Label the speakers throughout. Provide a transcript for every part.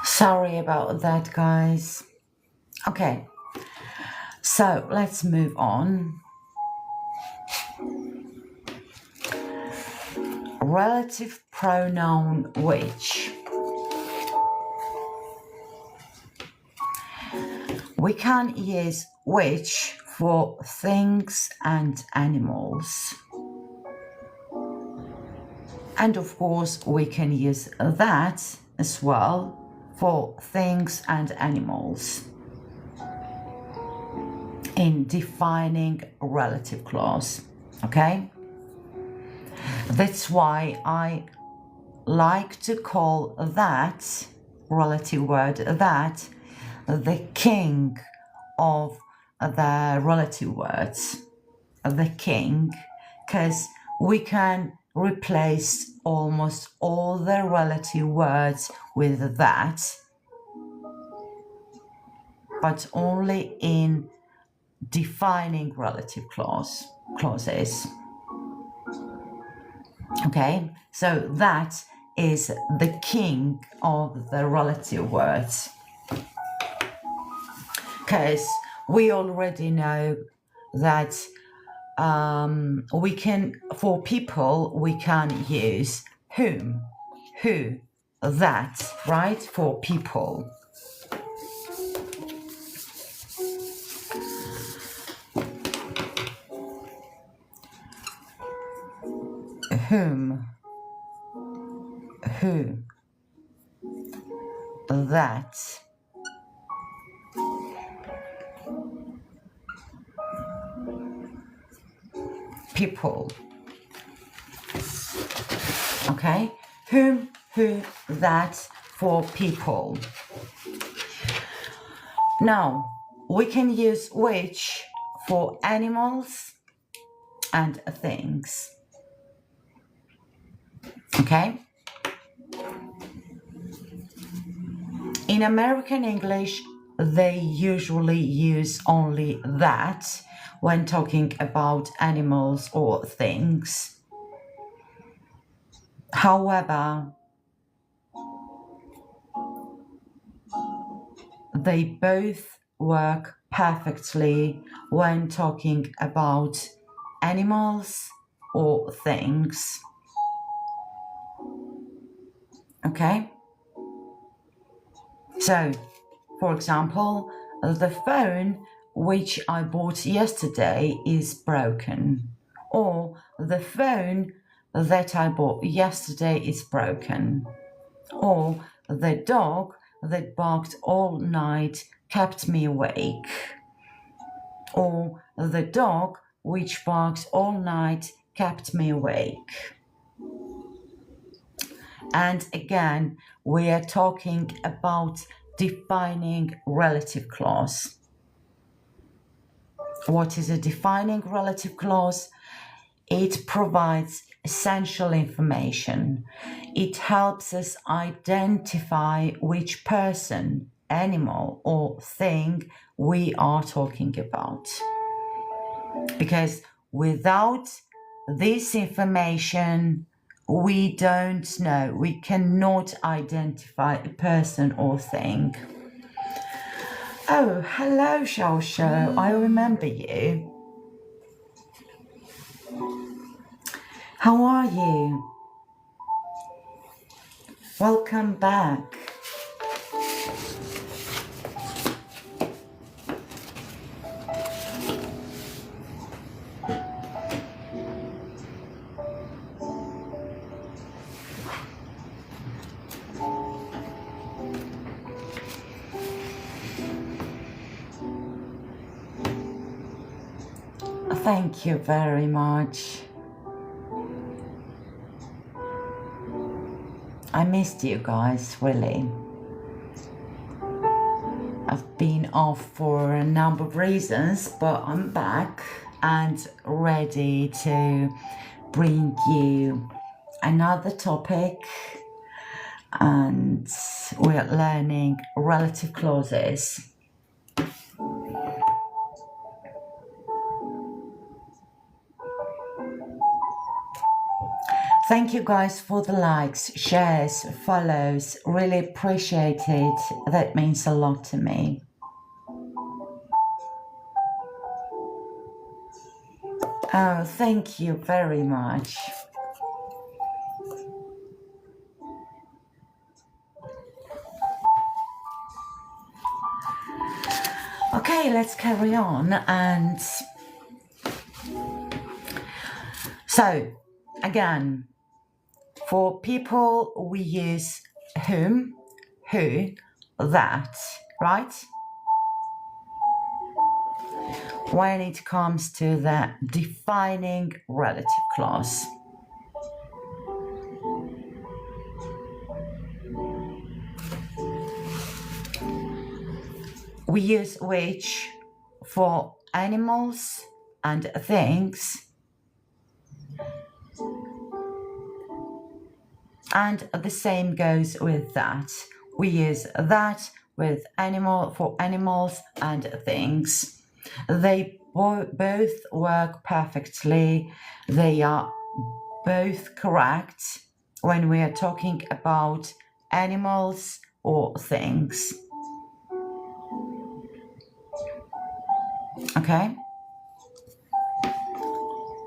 Speaker 1: Sorry about that, guys. Okay, so let's move on. Relative pronoun which. We can use which for things and animals. And of course, we can use that as well for things and animals in defining relative clause, okay? That's why I like to call that relative word that the king of the relative words, the king, because we can replace almost all the relative words with that, but only in defining relative clauses. Okay, so that is the king of the relative words, because we already know that we can, for people, we can use whom, who, that, right, for people. Whom, who, that. People. Okay, whom, who, that for people. Now, we can use which for animals and things. Okay? In American English, they usually use only that when talking about animals or things. However, they both work perfectly when talking about animals or things. Okay? So, for example, the phone which I bought yesterday is broken. Or the phone that I bought yesterday is broken. Or the dog that barked all night kept me awake. Or the dog which barked all night kept me awake. And again, we are talking about defining relative clause. What is a defining relative clause? It provides essential information. It helps us identify which person, animal, or thing we are talking about. Because without this information, we don't know, we cannot identify a person or thing. Oh, hello, Shosho, I remember you. How are you? Welcome back. Thank you very much. I missed you guys, really. I've been off for a number of reasons, but I'm back and ready to bring you another topic, and we're learning relative clauses. Thank you guys for the likes, shares, follows. Really appreciate it. That means a lot to me. Oh, thank you very much. Okay, let's carry on. And so, again, for people, we use whom, who, that, right? When it comes to the defining relative clause. We use which for animals and things, and the same goes with that. We use that with for animals and things. They both work perfectly. They are both correct when we are talking about animals or things. Okay?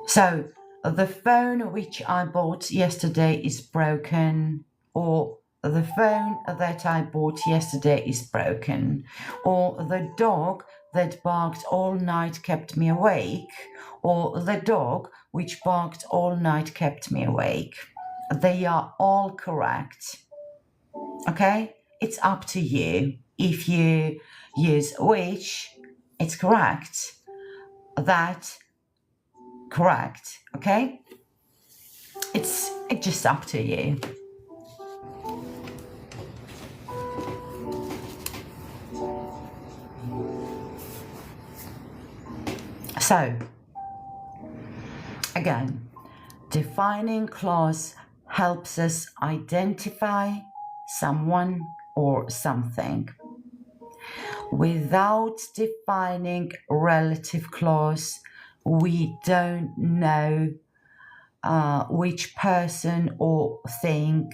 Speaker 1: So, the phone which I bought yesterday is broken, or the phone that I bought yesterday is broken, or the dog that barked all night kept me awake, or the dog which barked all night kept me awake. They are all correct. Okay? It's up to you. If you use which, it's correct. That, correct. Okay? It's just up to you. So, again, defining clause helps us identify someone or something. Without defining relative clause, we don't know which person or thing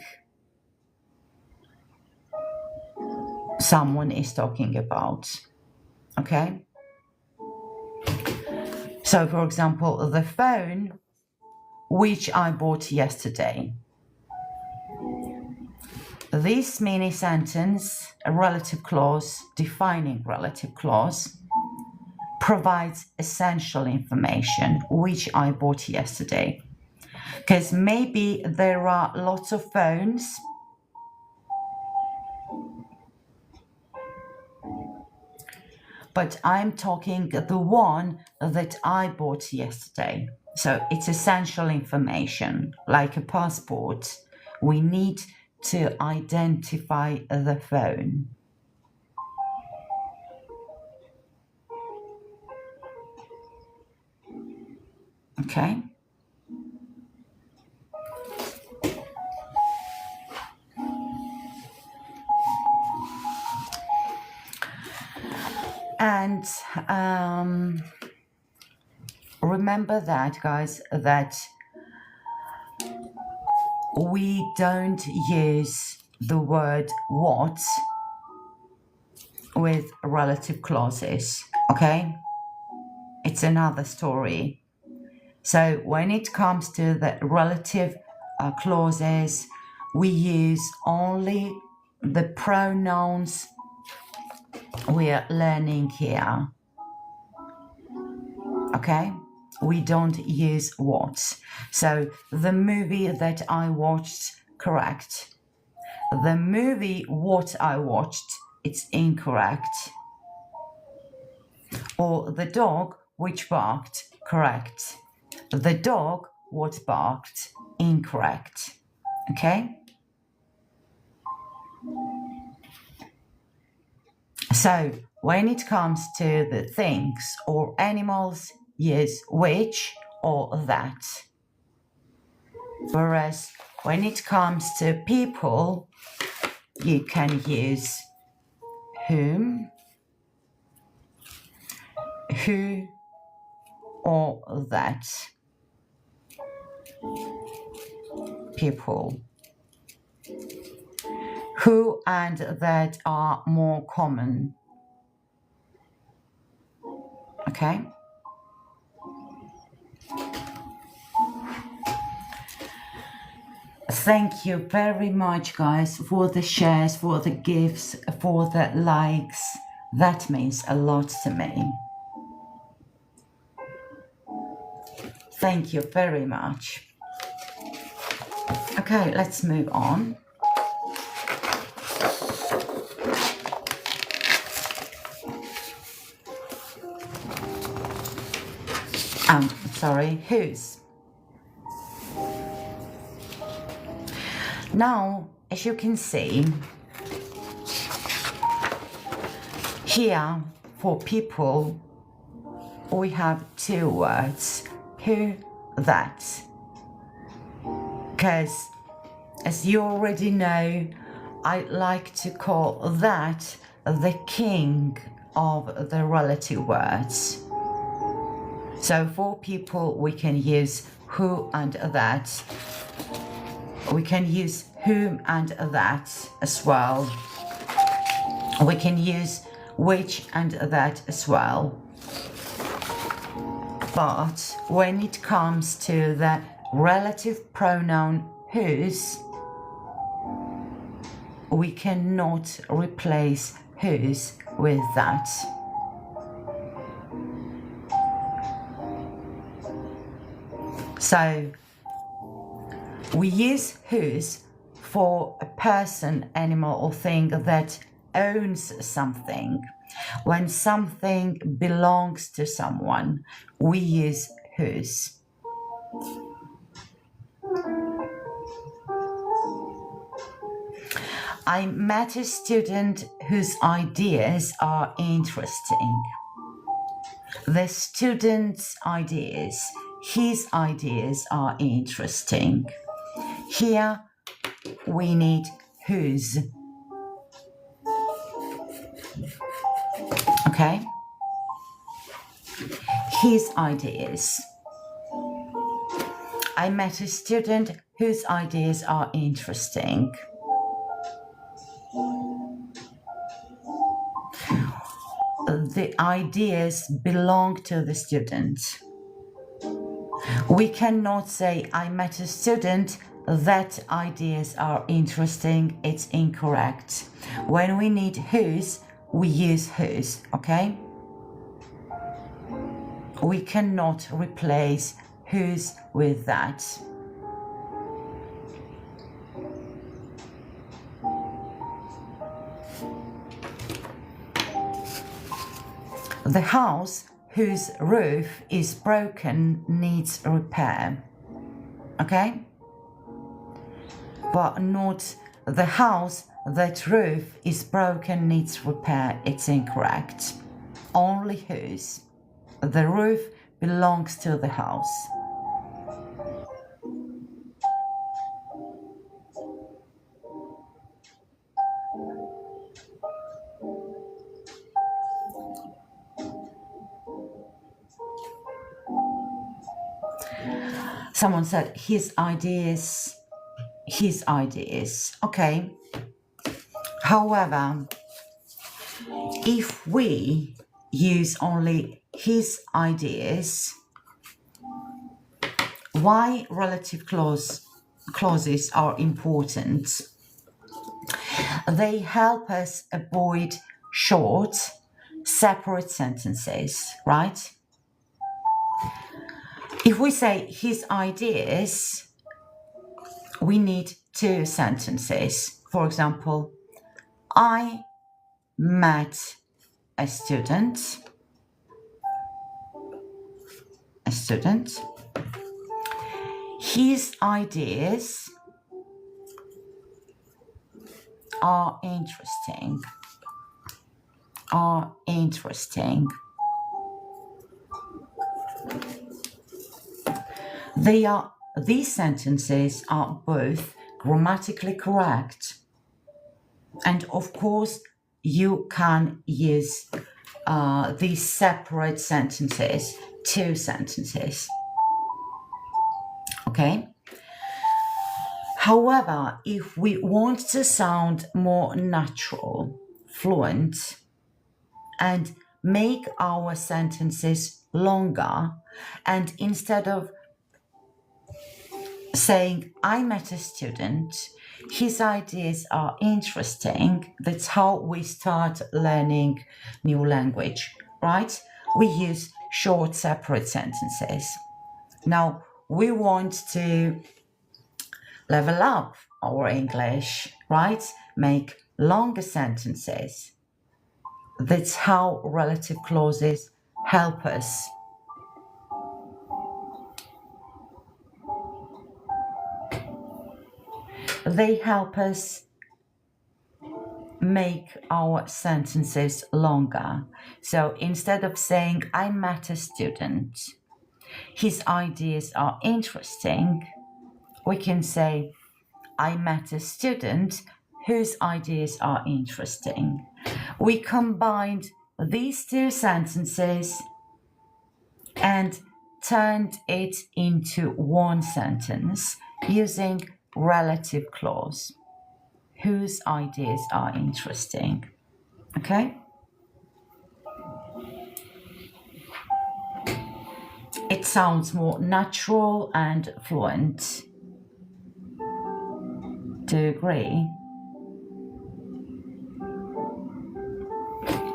Speaker 1: someone is talking about. Okay? So, for example, the phone which I bought yesterday. This mini sentence, a relative clause, defining relative clause, provides essential information which I bought yesterday. Because maybe there are lots of phones, but I'm talking the one that I bought yesterday. So it's essential information, like a passport. We need to identify the phone. Okay? And remember that, guys, that we don't use the word what with relative clauses, okay? It's another story. So when it comes to the relative clauses, we use only the pronouns we are learning here, okay? We don't use what. So the movie that I watched, correct. The movie what I watched, it's incorrect. Or the dog which barked, correct. The dog what barked, incorrect. Okay? So when it comes to the things or animals, use which or that. Whereas when it comes to people, you can use whom, who, or that. People. Who and that are more common. Okay? Thank you very much, guys, for the shares, for the gifts, for the likes. That means a lot to me. Thank you very much. Okay, let's move on. Sorry, whose. Now, as you can see, here for people, we have two words, who, that. Because, as you already know, I like to call that the king of the relative words. So for people, we can use who and that. We can use whom and that as well. We can use which and that as well. But when it comes to the relative pronoun whose, we cannot replace whose with that. So we use whose for a person, animal, or thing that owns something. When something belongs to someone, we use whose. I met a student whose ideas are interesting. The student's ideas, his ideas are interesting. Here we need whose. Okay? His ideas. I met a student whose ideas are interesting. The ideas belong to the student. We cannot say, I met a student that ideas are interesting. It's incorrect. When we need whose, we use whose, okay? We cannot replace whose with that. The house whose roof is broken needs repair. Okay? But not the house that roof is broken needs repair. It's incorrect. Only whose. The roof belongs to the house. Someone said his ideas. Okay. However, if we use only his ideas, why relative clauses are important? They help us avoid short, separate sentences, right? If we say his ideas, we need two sentences. For example, I met a student. His ideas are interesting. Are interesting. These sentences are both grammatically correct, and of course you can use these separate sentences, two sentences. Okay? However, if we want to sound more natural, fluent, and make our sentences longer, and instead of saying, I met a student, his ideas are interesting, that's how we start learning new language, right? We use short, separate sentences. Now, we want to level up our English, right? Make longer sentences. That's how relative clauses help us. They help us make our sentences longer. So instead of saying, I met a student, his ideas are interesting, we can say, I met a student whose ideas are interesting. We combined these two sentences and turned it into one sentence using relative clause, whose ideas are interesting. Okay? It sounds more natural and fluent. Do you agree?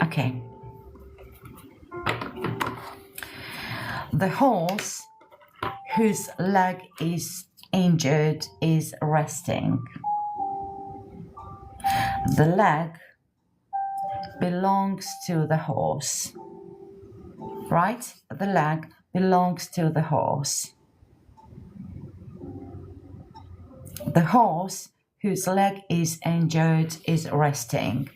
Speaker 1: Okay. The horse whose leg is injured is resting. The leg belongs to the horse, right? The leg belongs to the horse. The horse whose leg is injured is resting.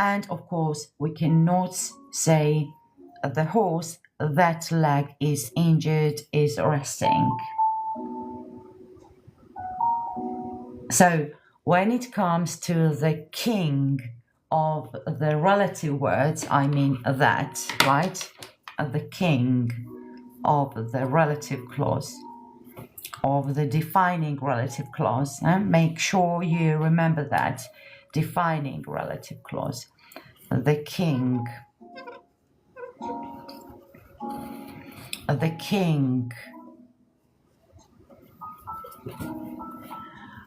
Speaker 1: And of course, we cannot say the horse that leg is injured is resting. So when it comes to the king of the relative words, I mean that, right? The king of the relative clause, of the defining relative clause. Make sure you remember that. Defining relative clause. The king. The king.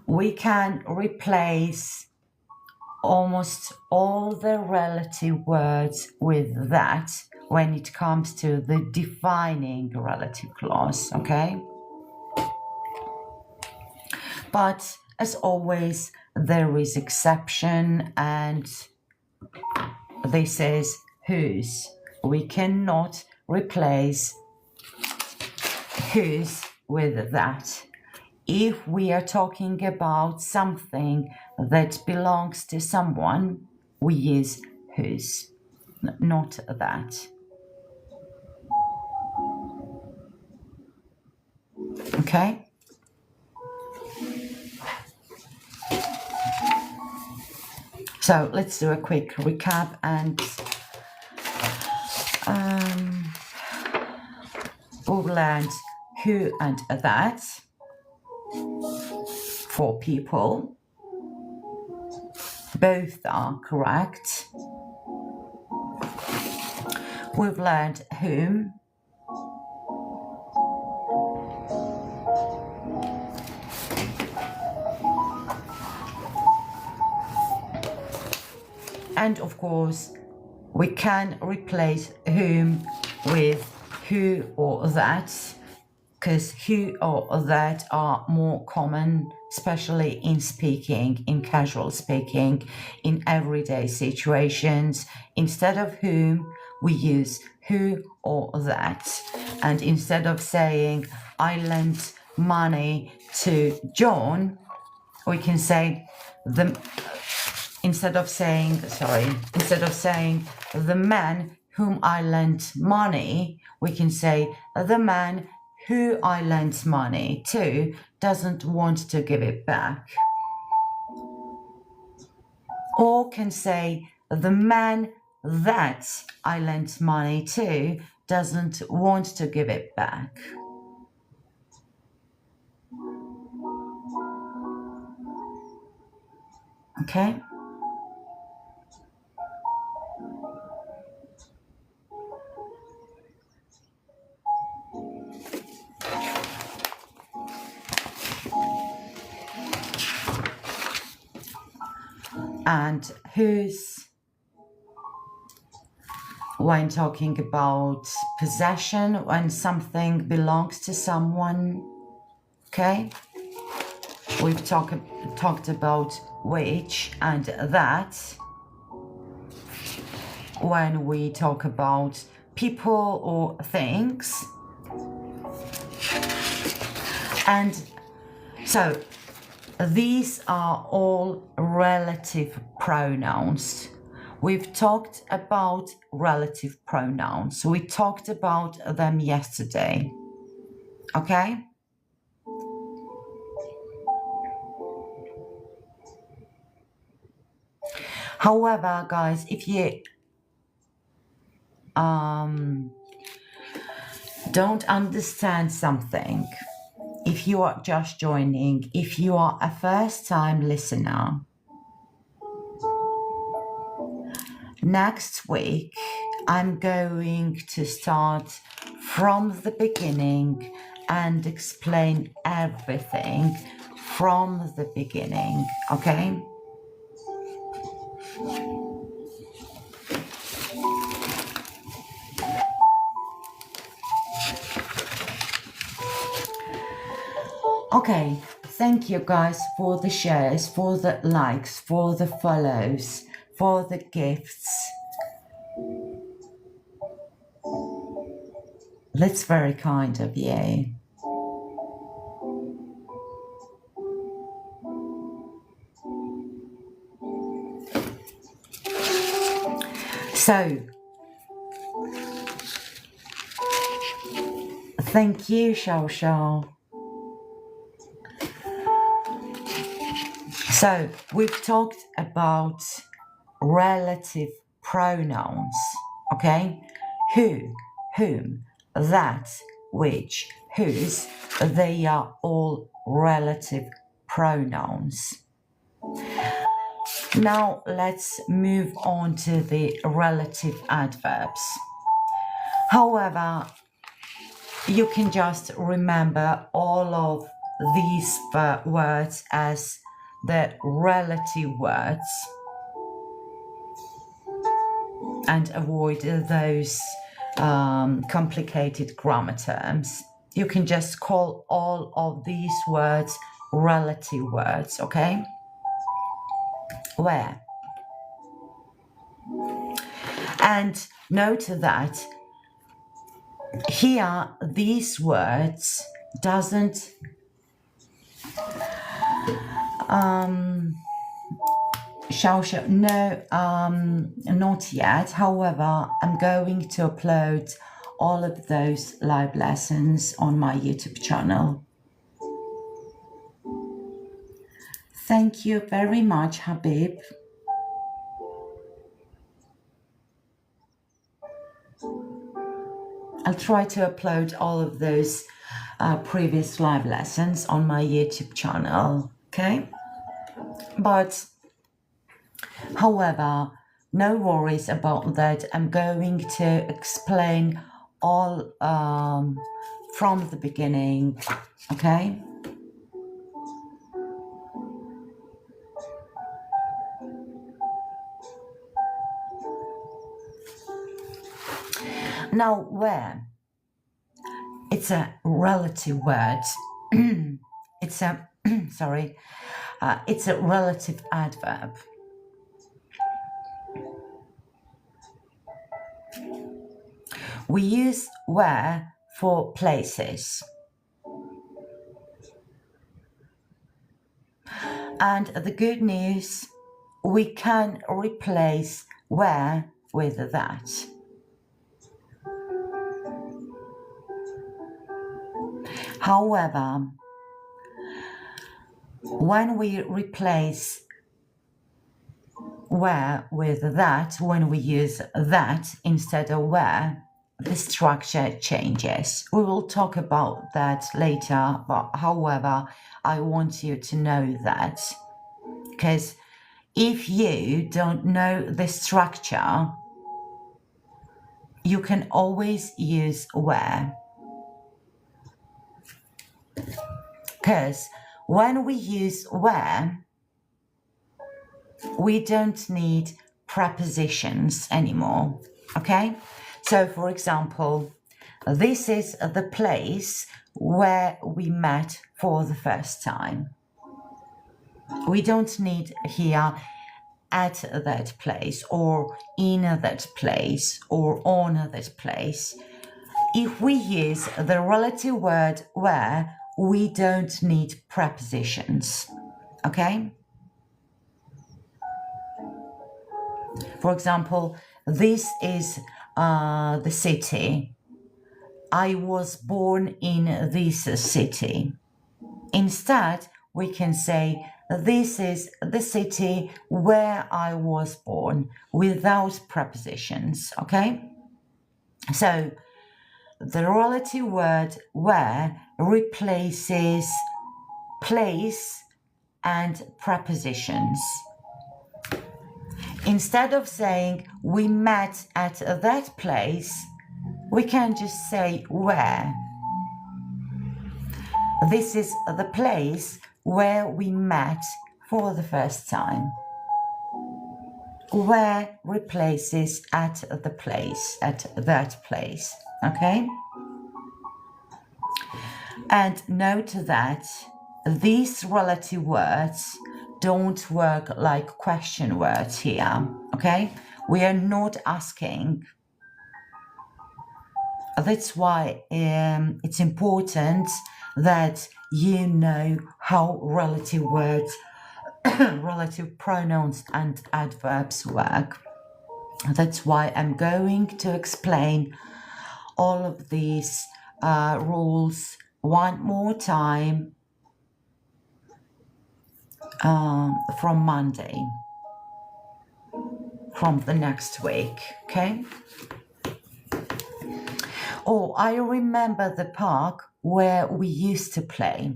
Speaker 1: We can replace almost all the relative words with that when it comes to the defining relative clause, okay? But as always, there is exception, and this is whose. We cannot replace whose with that. If we are talking about something that belongs to someone, we use whose, not that. Okay? So let's do a quick recap and we've learned who and that for people. Both are correct. We've learned whom. And of course, we can replace whom with who or that, because who or that are more common, especially in speaking, in casual speaking, in everyday situations. Instead of whom, we use who or that. And instead of saying, I lent money to John, we can say the, instead of saying the man whom I lent money, we can say the man who I lent money to doesn't want to give it back. Or can say the man that I lent money to doesn't want to give it back. Okay? And whose, when talking about possession, when something belongs to someone, okay? We've talked about which and that when we talk about people or things. And so these are all relative pronouns. We've talked about relative pronouns. We talked about them yesterday. Okay? However, guys, if you don't understand something, if you are just joining, if you are a first-time listener, next week I'm going to start from the beginning and explain everything from the beginning, okay? Okay, thank you guys for the shares, for the likes, for the follows, for the gifts. That's very kind of you. So, thank you, Xiao Xiao. So, we've talked about relative pronouns, okay? Who, whom, that, which, whose, they are all relative pronouns. Now let's move on to the relative adverbs. However, you can just remember all of these words as the relative words and avoid those complicated grammar terms. You can just call all of these words relative words, okay? Where? And note that here these words doesn't no, not yet. However, I'm going to upload all of those live lessons on my YouTube channel. Thank you very much, Habib. I'll try to upload all of those previous live lessons on my YouTube channel, okay? But, however, no worries about that. I'm going to explain all from the beginning, okay? Now, where? It's a relative word. It's a, sorry, it's a relative adverb. We use where for places. And the good news, we can replace where with that. However, when we replace where with that, when we use that instead of where, the structure changes. We will talk about that later, but however, I want you to know that, because if you don't know the structure, you can always use where. Because when we use where, we don't need prepositions anymore, okay? So, for example, this is the place where we met for the first time. We don't need here at that place or in that place or on that place. If we use the relative word where, we don't need prepositions, okay? For example, this is the city. I was born in this city. Instead, we can say, this is the city where I was born, without prepositions, okay? So, the relative word where replaces place and prepositions. Instead of saying we met at that place, we can just say where. This is the place where we met for the first time. Where replaces at the place, at that place, okay? And note that these relative words don't work like question words here, okay? We are not asking. That's why it's important that you know how relative words, relative pronouns and adverbs work. That's why I'm going to explain all of these rules one more time from Monday, from the next week, okay? Oh, I remember the park where we used to play.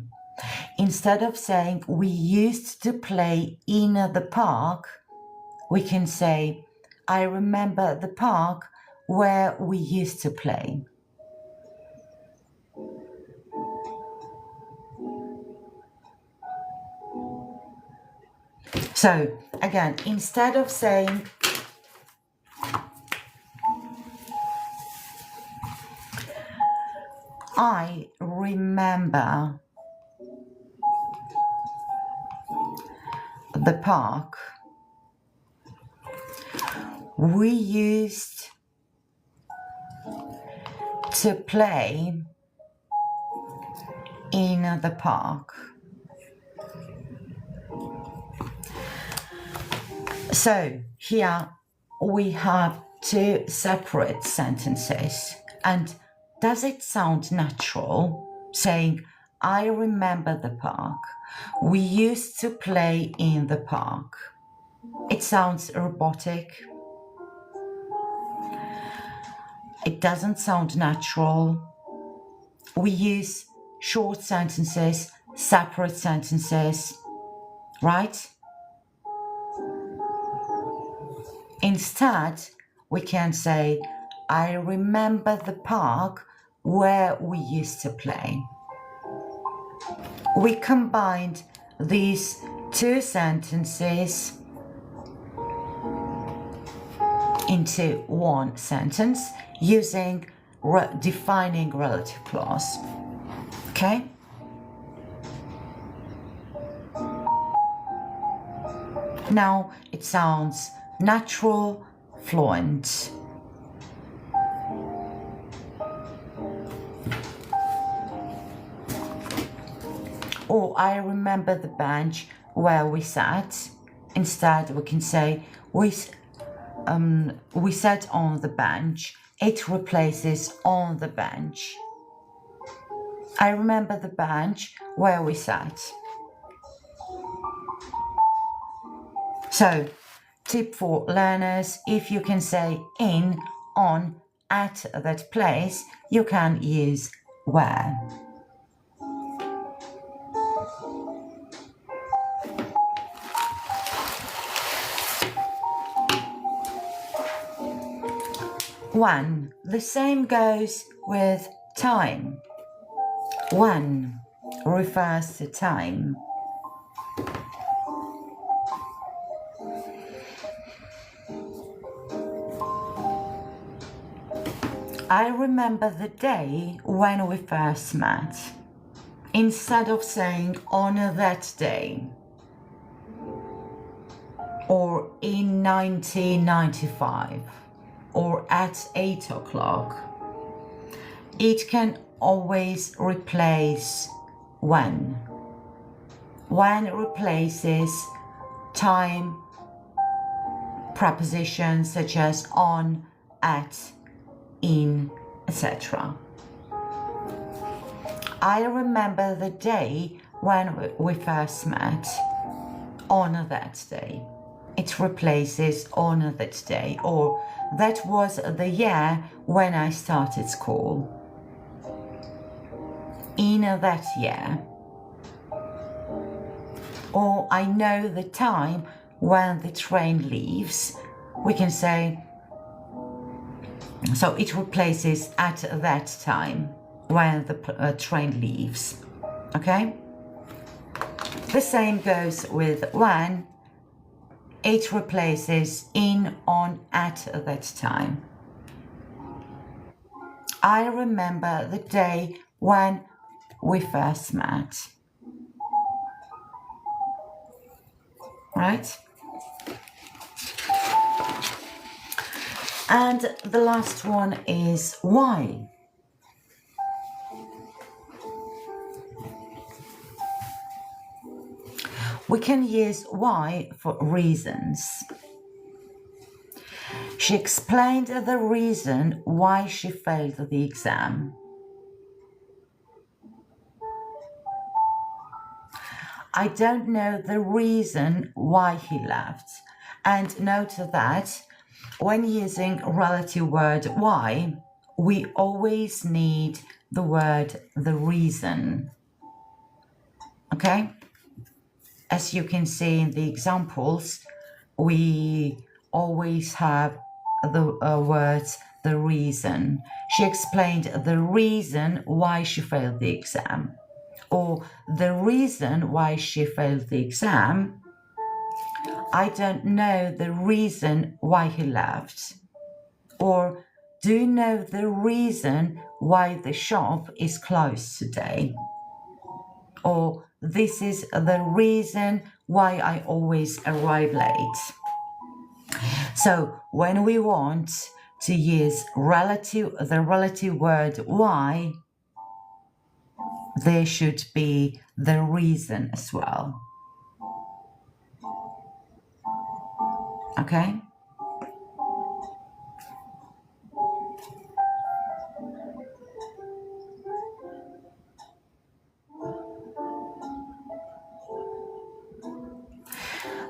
Speaker 1: Instead of saying we used to play in the park, we can say, I remember the park where we used to play. So, again, instead of saying I remember the park we used to play in the park. So here we have two separate sentences. And does it sound natural saying, I remember the park. We used to play in the park. It sounds robotic. It doesn't sound natural. We use short sentences, separate sentences, right? Instead, we can say, I remember the park where we used to play. We combined these two sentences into one sentence using defining relative clause. Okay? Now it sounds natural, fluent. Or I remember the bench where we sat. Instead, we can say we sat on the bench. It replaces on the bench. I remember the bench where we sat. So, tip for learners, if you can say in, on, at that place, you can use where. When. The same goes with time. When refers to time. I remember the day when we first met. Instead of saying on that day or in 1995 or at 8 o'clock, it can always replace when. When replaces time prepositions such as on, at, in, etc. I remember the day when we first met. On that day. It replaces on that day, or that was the year when I started school. In that year. Or I know the time when the train leaves. We can say, so it replaces at that time when the train leaves. Okay? The same goes with when. It replaces in, on, at that time. I remember the day when we first met. Right? And the last one is why. We can use why for reasons. She explained the reason why she failed the exam. I don't know the reason why he left. And note that when using relative word why, we always need the word the reason. Okay? As you can see in the examples, we always have the words the reason. She explained the reason why she failed the exam. Or the reason why she failed the exam. I don't know the reason why he left. Or do you know the reason why the shop is closed today? Or this is the reason why I always arrive late. So when we want to use the relative word why, there should be the reason as well. Okay?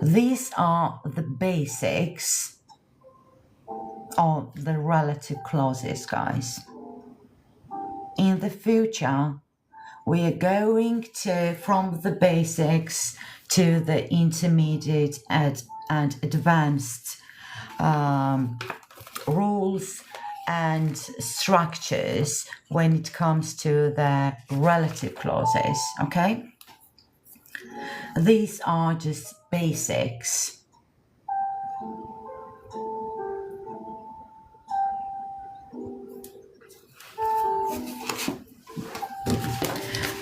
Speaker 1: These are the basics of the relative clauses, guys. In the future, we are going to, from the basics to the intermediate and advanced rules and structures when it comes to the relative clauses, okay? These are just basics.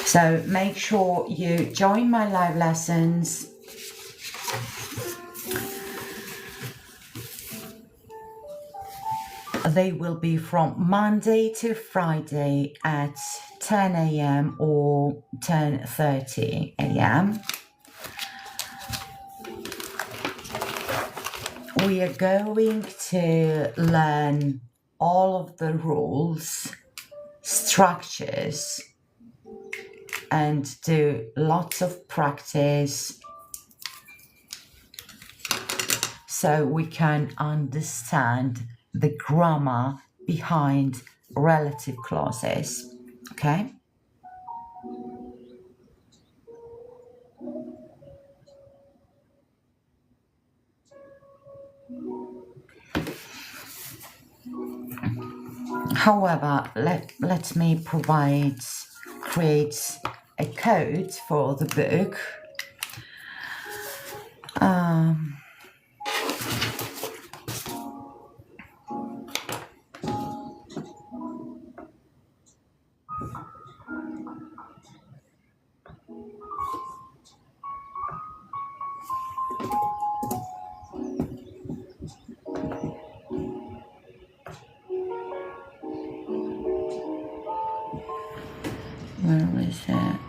Speaker 1: So make sure you join my live lessons. They will be from Monday to Friday at 10 a.m. or 10:30 a.m. we are going to learn all of the rules, structures, and do lots of practice so we can understand the grammar behind relative clauses. Okay? However, let me create a code for the book. Where is it?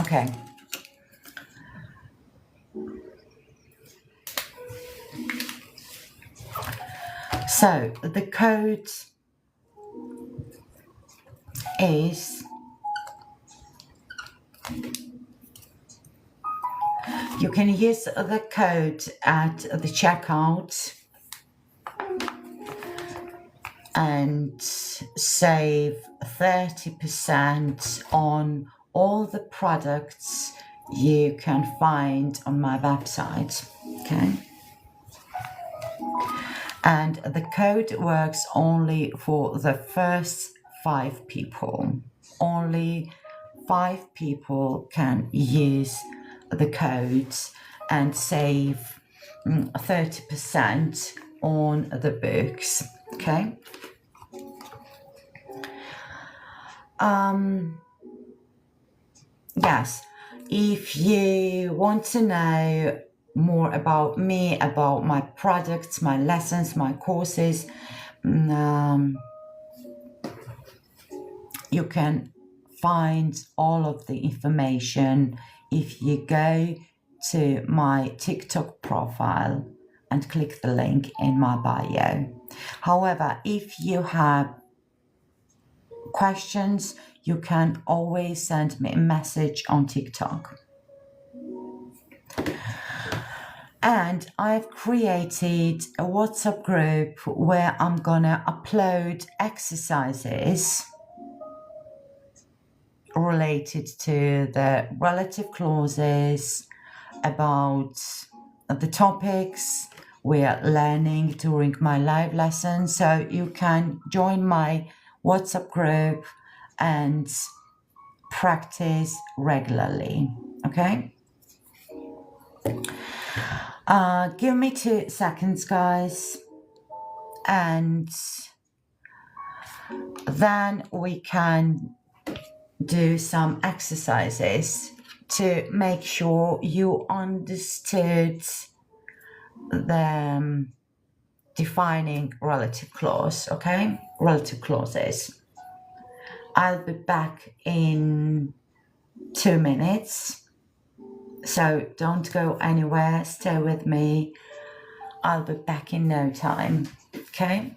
Speaker 1: Okay. So the code is you can use the code at the checkout and save 30% on all the products you can find on my website. Okay. And the code works only for the first 5 people. Only 5 people can use the code and save 30% on the books. Okay. Yes, if you want to know more about me, about my products, my lessons, my courses, you can find all of the information if you go to my TikTok profile and click the link in my bio. However, if you have questions, you can always send me a message on TikTok. And I've created a WhatsApp group where I'm gonna upload exercises related to the relative clauses, about the topics we are learning during my live lesson. So you can join my WhatsApp group and practice regularly. Okay? Give me 2 seconds, guys, and then we can do some exercises to make sure you understood the defining relative clause. Okay, relative clauses. I'll be back in 2 minutes, so don't go anywhere, stay with me. I'll be back in no time. Okay.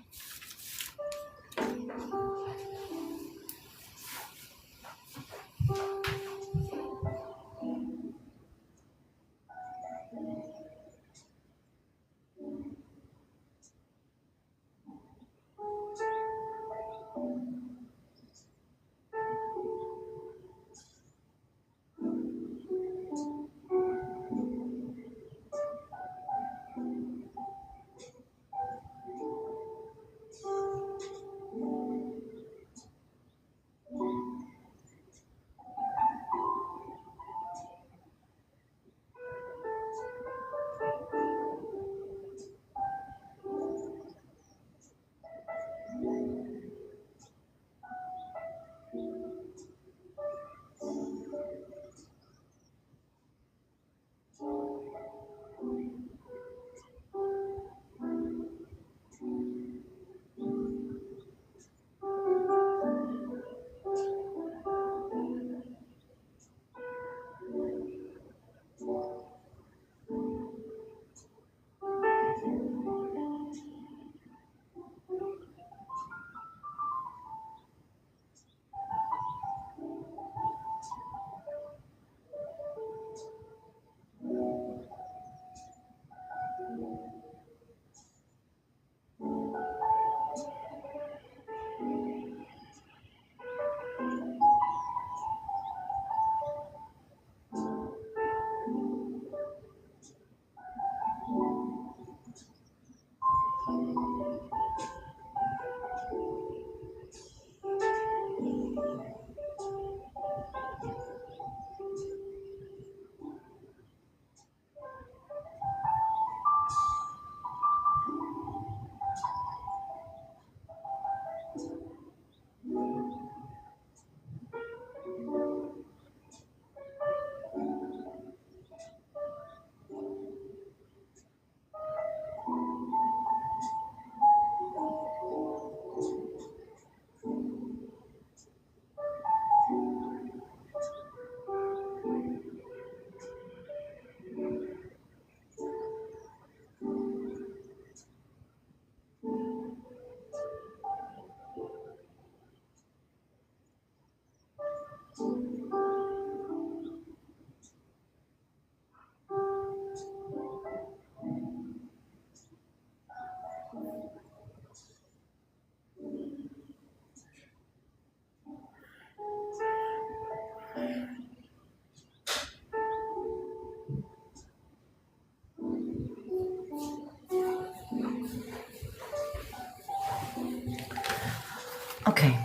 Speaker 1: Okay,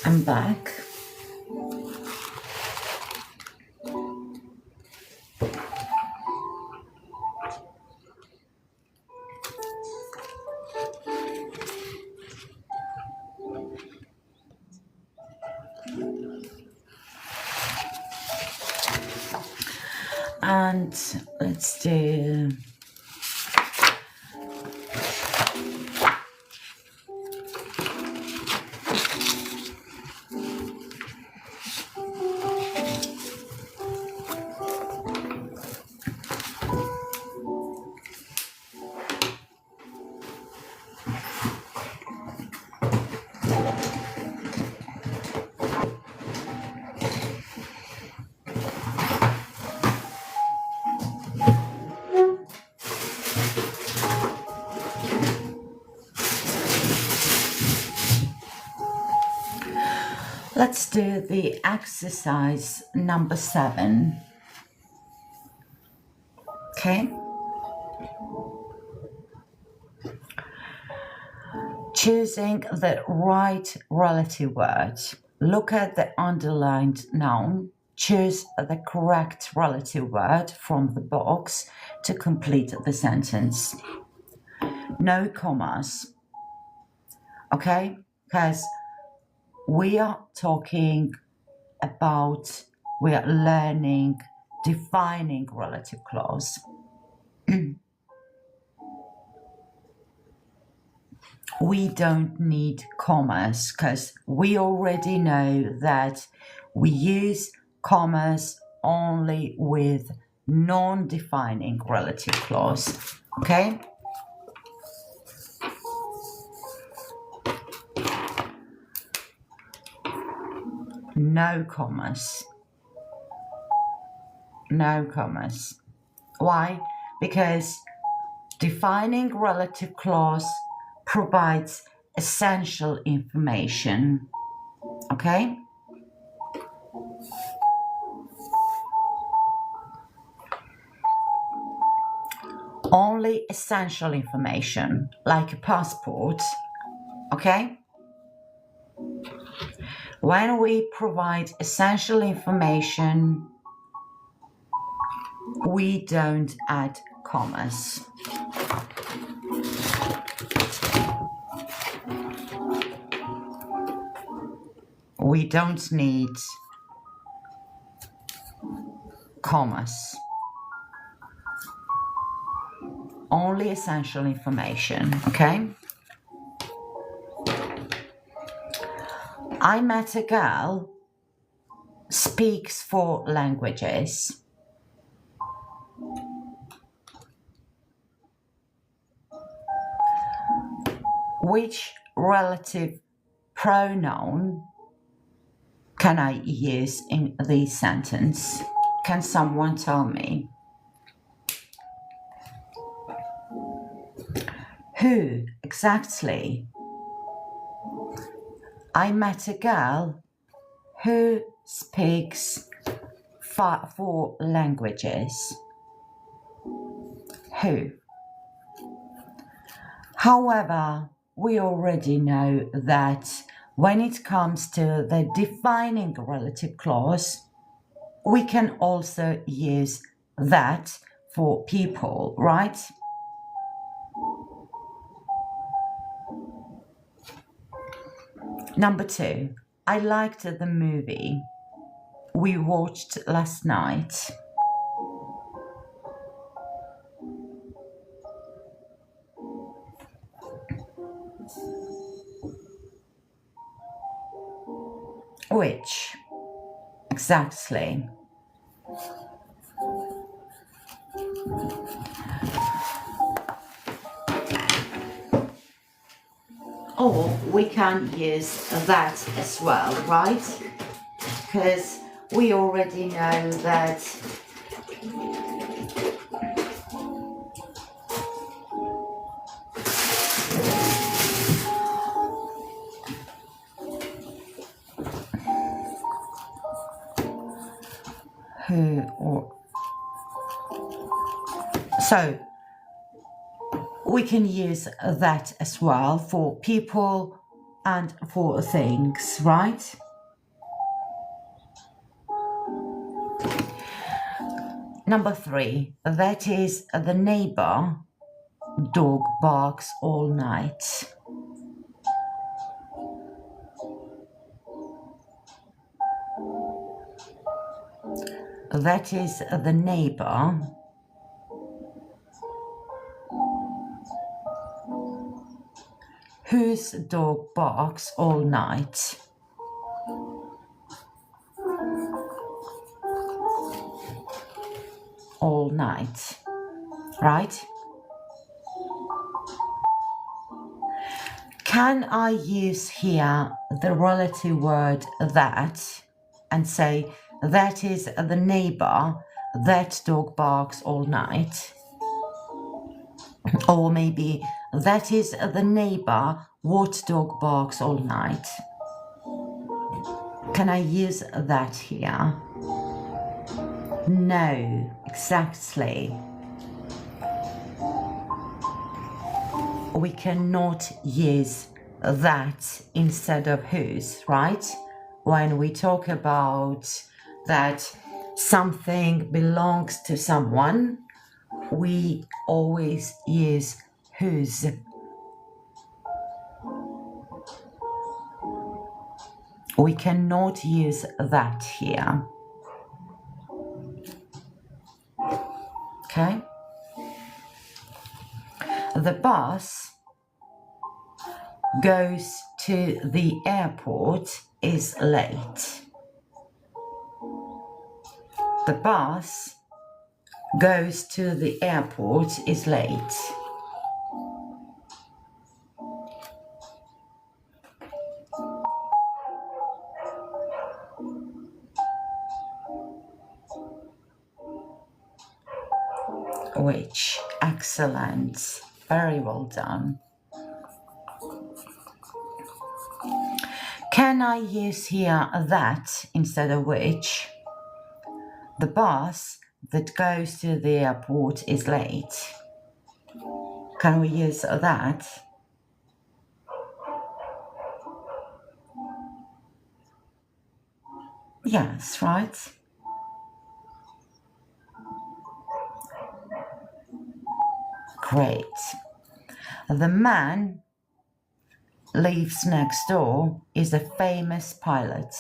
Speaker 1: I'm back. And let's do let's do the exercise number 7. Okay. Choosing the right relative word. Look at the underlined noun. Choose the correct relative word from the box to complete the sentence. No commas. Okay? Because we are talking about, we are learning, defining relative clause. We don't need commas because we already know that we use commas only with non-defining relative clause. Okay? No commas. No commas. Why? Because defining relative clause provides essential information. Okay? Only essential information, like a passport. Okay? When we provide essential information, we don't add commas. We don't need commas. Only essential information, okay? I met a girl speaks 4 languages. Which relative pronoun can I use in this sentence? Can someone tell me? Who exactly? I met a girl who speaks 4 languages. Who? However, we already know that when it comes to the defining relative clause, we can also use that for people, right? Number 2, I liked the movie we watched last night. Which? Exactly. Or we can use that as well, right? Because we already know that who or so we can use that as well for people and for things, right? Number 3, that is the neighbor dog barks all night. That is the neighbor whose dog barks all night. All night, right? Can I use here the relative word that and say that is the neighbor that dog barks all night? Or maybe that is the neighbor what dog barks all night? Can I use that here? No, exactly. We cannot use that instead of whose, right? When we talk about that something belongs to someone, we always use whose. We cannot use that here. Okay? The bus goes to the airport is late. The bus goes to the airport is late. Which, excellent, very well done. Can I use here that instead of which? The bus that goes to the airport is late. Can we use that? Yes, right? Great. The man lives next door is a famous pilot.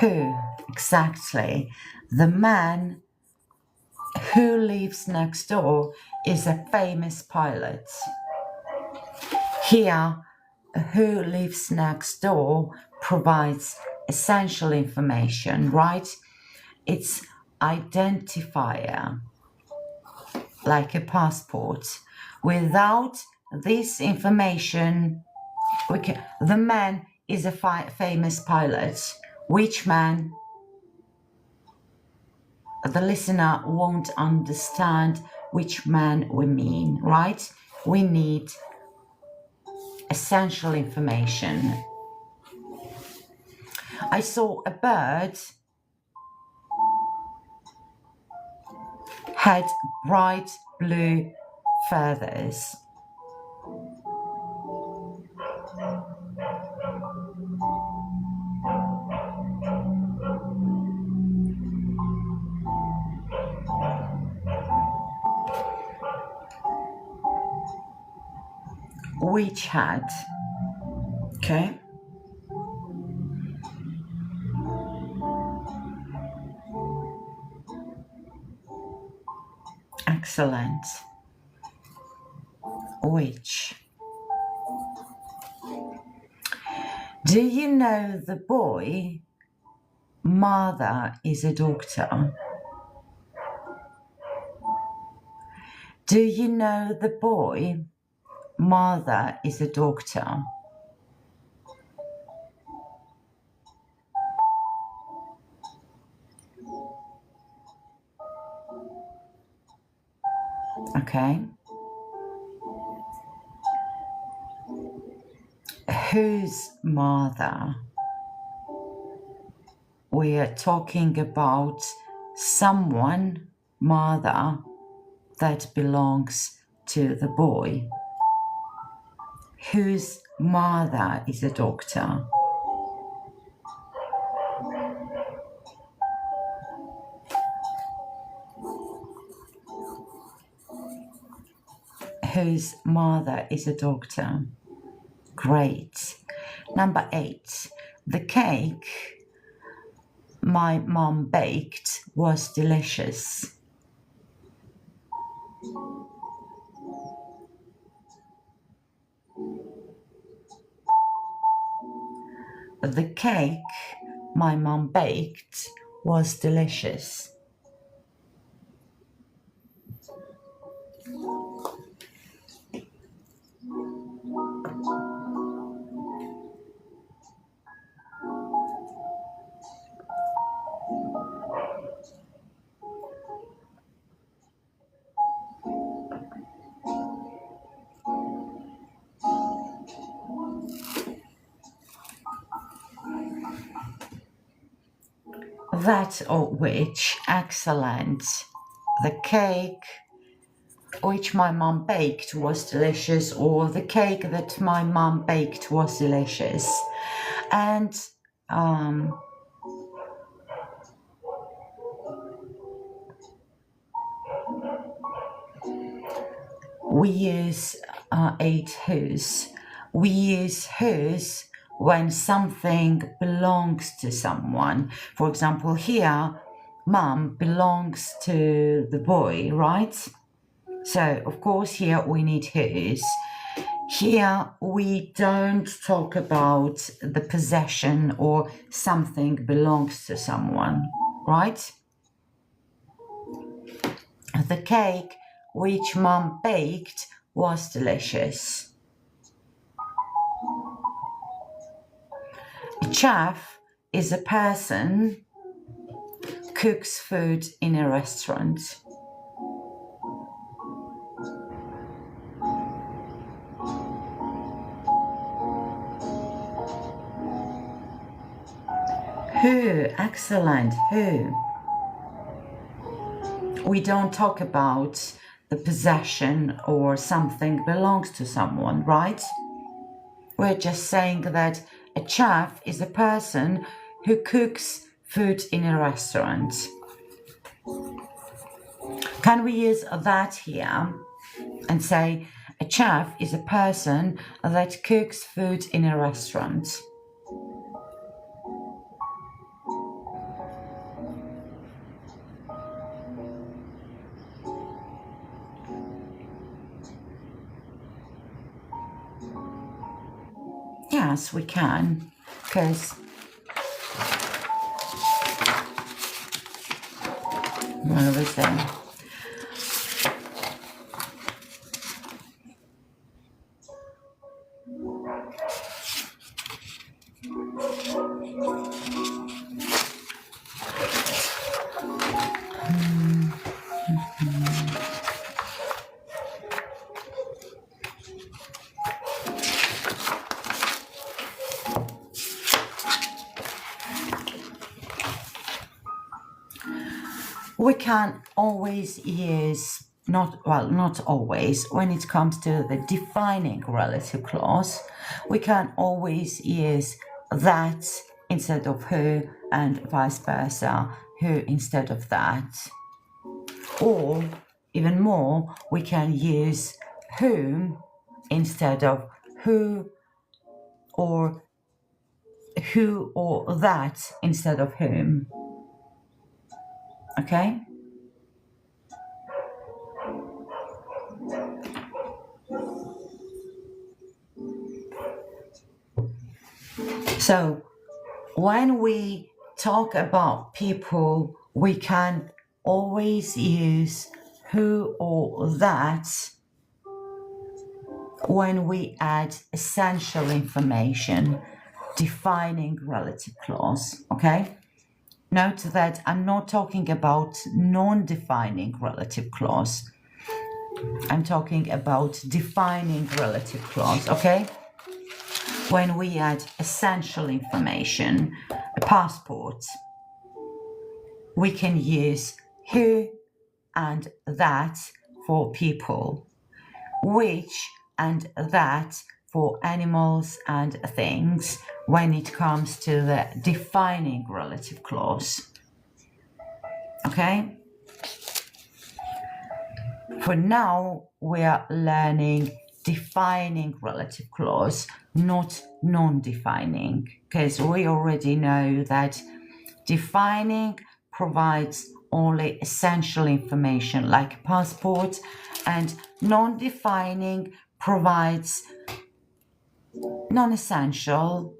Speaker 1: Who? Exactly. The man who lives next door is a famous pilot. Here, who lives next door provides essential information, right? It's identifier, like a passport. Without this information, the man is a famous pilot. Which man? The listener won't understand which man we mean, right? We need essential information. I saw a bird had bright blue feathers. Which had? Okay. Excellent. Which? Do you know the boy? Mother is a doctor. Do you know the boy? Mother is a doctor. Okay. Whose mother? We are talking about someone, mother, that belongs to the boy. Whose mother is a doctor? Whose mother is a doctor? Great. Number 8. The cake my mom baked was delicious. The cake my mom baked was delicious. That of which excellent. The cake which my mom baked was delicious, or the cake that my mom baked was delicious. And we use 8 whose. We use whose when something belongs to someone. For example, here, mom belongs to the boy, right? So, of course, here we need whose. Here we don't talk about the possession or something belongs to someone, right? The cake which mom baked was delicious. A chef is a person cooks food in a restaurant. Who? Excellent. Who? We don't talk about the possession or something belongs to someone, right? We're just saying that a chef is a person who cooks food in a restaurant. Can we use that here and say a chef is a person that cooks food in a restaurant? Yes, we can, because where is it? We can always use, not always, when it comes to the defining relative clause, we can always use that instead of who and vice versa, who instead of that. Or even more, we can use whom instead of who or that instead of whom. Okay? So when we talk about people, we can always use who or that when we add essential information, defining relative clause, okay? Note that I'm not talking about non-defining relative clause. I'm talking about defining relative clause, okay? When we add essential information, a passport, we can use who and that for people, which and that for animals and things when it comes to the defining relative clause. Okay? For now, we are learning defining relative clause, not non-defining, because we already know that defining provides only essential information like passport, and non-defining provides non-essential,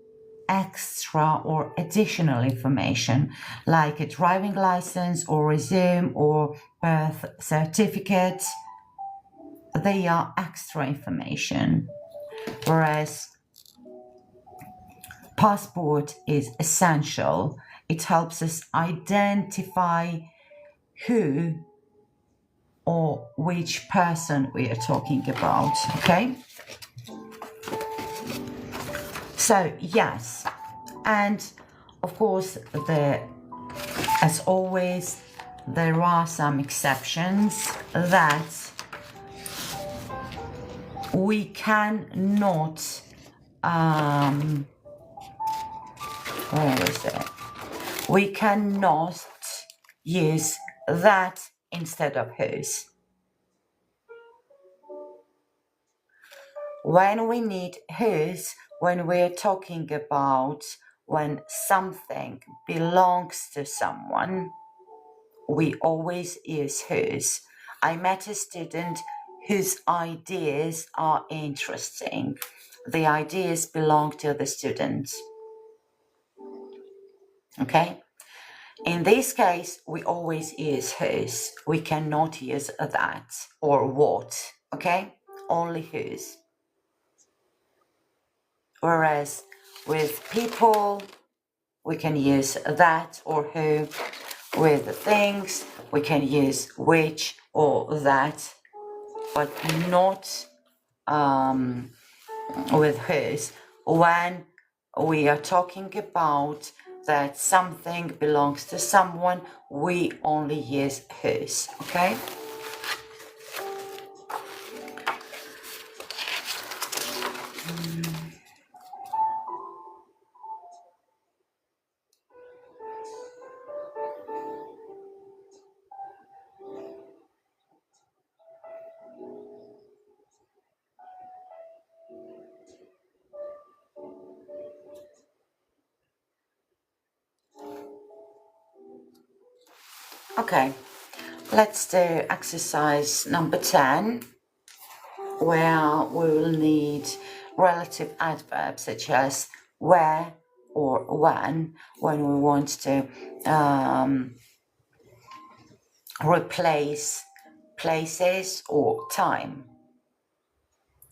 Speaker 1: extra or additional information like a driving license or resume or birth certificate. They are extra information, whereas passport is essential. It helps us identify who or which person we are talking about, okay? So, yes, and of course, as always, there are some exceptions that we cannot, where is it? We cannot use that instead of whose. When we need whose, when we're talking about when something belongs to someone, we always use whose. I met a student whose ideas are interesting. The ideas belong to the student. Okay? In this case, we always use whose. We cannot use that or what. Okay? Only whose. Whereas with people, we can use that or who. With things, we can use which or that, but not with whose. When we are talking about that something belongs to someone, we only use whose, okay? Okay, let's do exercise number 10, where we will need relative adverbs such as where or when we want to replace places or time,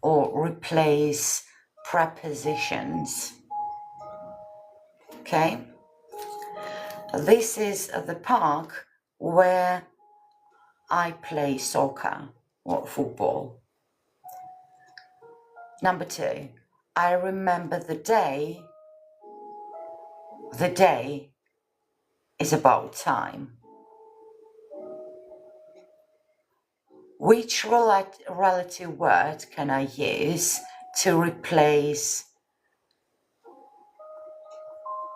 Speaker 1: or replace prepositions. Okay, this is the park where I play soccer or football. Number 2, I remember the day. The day is about time. Which relative word can I use to replace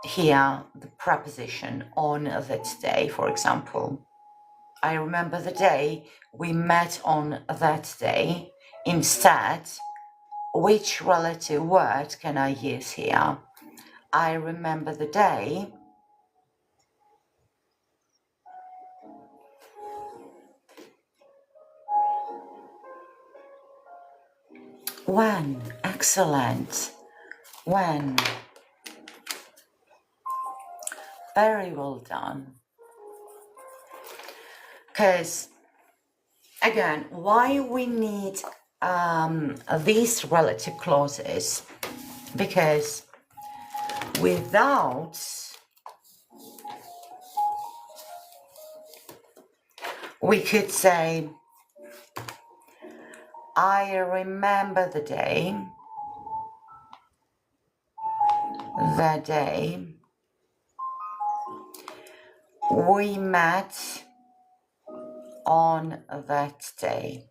Speaker 1: here the preposition on that day, for example? I remember the day we met on that day. Instead, which relative word can I use here? I remember the day when. Excellent. When. Very well done. Because, again, why we need these relative clauses? Because without we could say I remember the day we met on that day.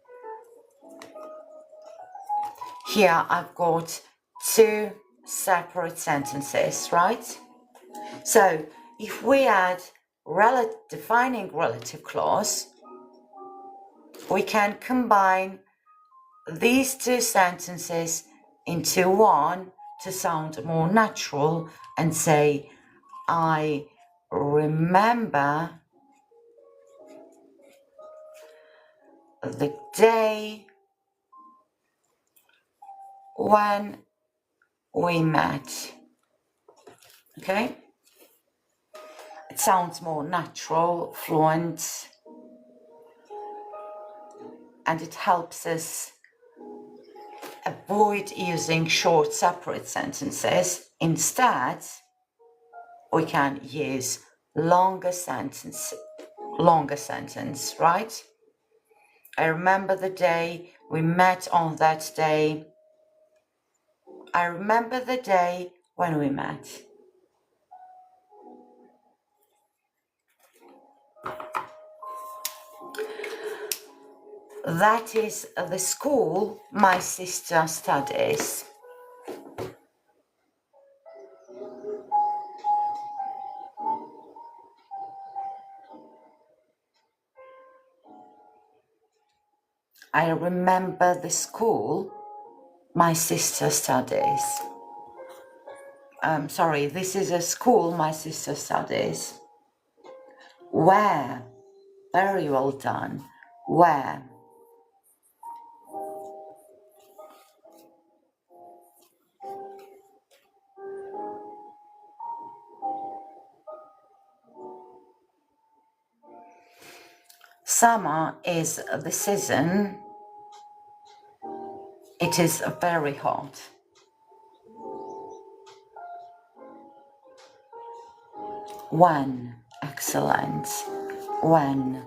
Speaker 1: Here I've got two separate sentences, right? So if we add defining relative clause, we can combine these two sentences into one to sound more natural and say, I remember the day when we met. Okay? It sounds more natural, fluent, and it helps us avoid using short separate sentences. Instead, we can use longer sentence, right? I remember the day we met on that day. I remember the day when we met. That is the school my sister studies. I remember the school my sister studies. Sorry, this is a school my sister studies. Where? Very well done. Where? Summer is the season. It is very hot. When? Excellent. When?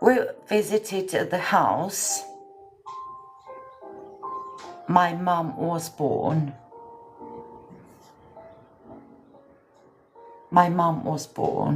Speaker 1: We visited the house my mum was born. My mum was born.